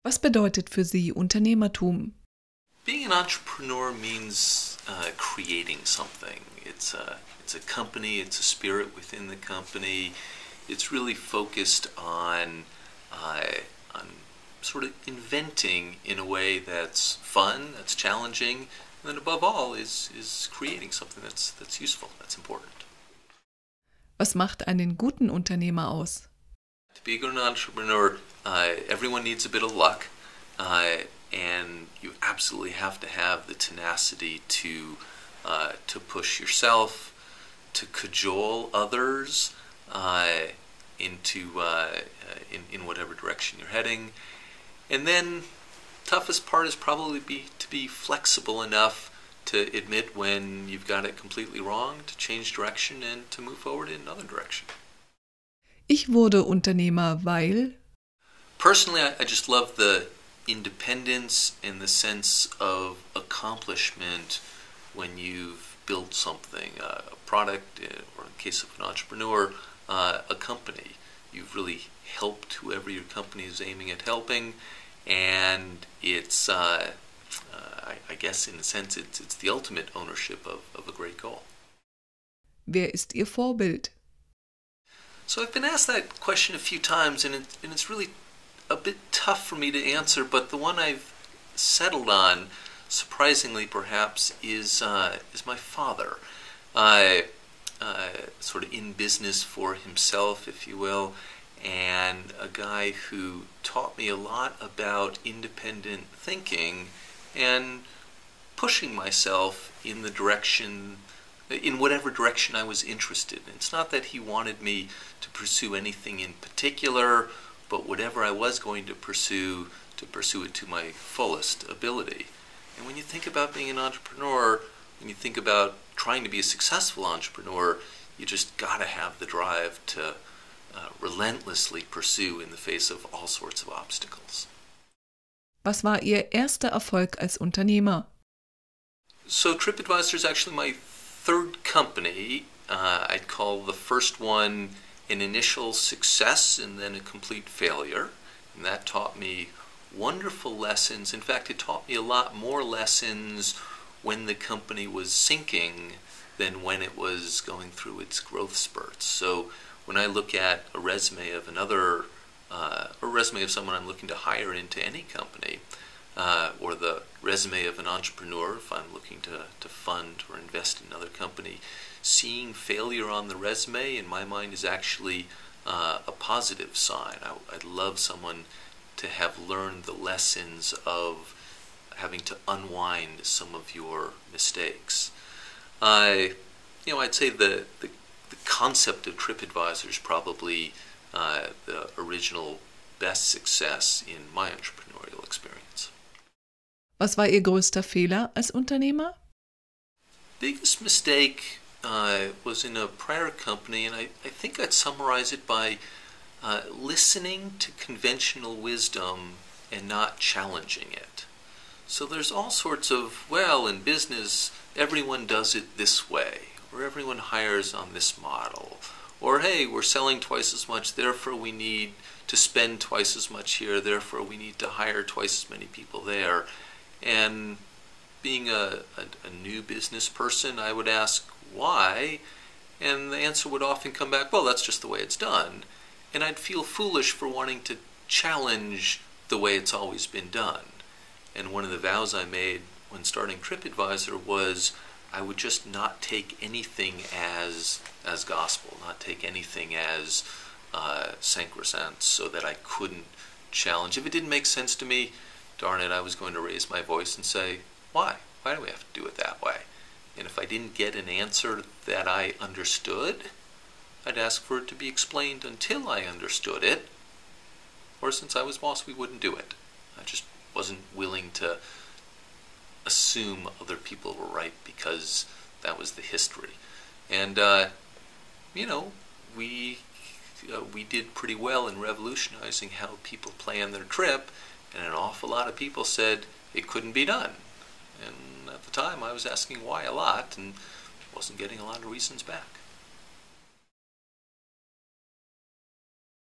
Was bedeutet für Sie Unternehmertum? Being an entrepreneur means creating something. It's a company, it's a spirit within the company. It's really focused on sort of inventing in a way that's fun, that's challenging, and then above all is creating something that's useful, that's important. Was macht einen guten Unternehmer aus? To be a good entrepreneur, everyone needs a bit of luck, and you absolutely have to have the tenacity to push yourself, to cajole others in whatever direction you're heading, and then toughest part is probably to be flexible enough to admit when you've got it completely wrong, to change direction and to move forward in another direction. Ich wurde Unternehmer, weil... Personally, I just love the independence and the sense of accomplishment when you've built something, a product, or in the case of an entrepreneur, a company. You've really helped whoever your company is aiming at helping, and it's, I guess in a sense, it's the ultimate ownership of a great goal. Wer ist Ihr Vorbild? So I've been asked that question a few times, and it's really a bit tough for me to answer, but the one I've settled on, surprisingly perhaps, is my father. Sort of in business for himself, if you will, and a guy who taught me a lot about independent thinking and pushing myself in whatever direction I was interested in. It's not that he wanted me to pursue anything in particular, but whatever I was going to pursue it to my fullest ability. And when you think about being an entrepreneur, when you think about trying to be a successful entrepreneur, you just gotta have the drive to relentlessly pursue in the face of all sorts of obstacles. Was war Ihr erster Erfolg als Unternehmer? So TripAdvisor is actually my third company. I'd call the first one an initial success and then a complete failure. And that taught me wonderful lessons. In fact, it taught me a lot more lessons when the company was sinking than when it was going through its growth spurts. So when I look at a resume of someone I'm looking to hire into any company, or the resume of an entrepreneur if I'm looking to fund or invest in another company, seeing failure on the resume in my mind is actually a positive sign. I'd love someone to have learned the lessons of having to unwind some of your mistakes. I'd say the concept of TripAdvisor is probably the original best success in my entrepreneurial experience. Was war Ihr größter Fehler als Unternehmer? Biggest mistake was in a prior company, and I think I'd summarize it by listening to conventional wisdom and not challenging it. So there's all sorts of, well, in business, everyone does it this way, or everyone hires on this model, or hey, we're selling twice as much, therefore we need to spend twice as much here, therefore we need to hire twice as many people there. And being a new business person, I would ask why, and the answer would often come back, well, that's just the way it's done. And I'd feel foolish for wanting to challenge the way it's always been done. And one of the vows I made when starting TripAdvisor was I would just not take anything as gospel, not take anything as sacrosanct, so that I couldn't challenge. If it didn't make sense to me, darn it, I was going to raise my voice and say, why? Why do we have to do it that way? And if I didn't get an answer that I understood, I'd ask for it to be explained until I understood it. Or since I was boss, we wouldn't do it. I just wasn't willing to assume other people were right because that was the history. And, we did pretty well in revolutionizing how people plan their trip, and an awful lot of people said it couldn't be done. And at the time I was asking why a lot and wasn't getting a lot of reasons back.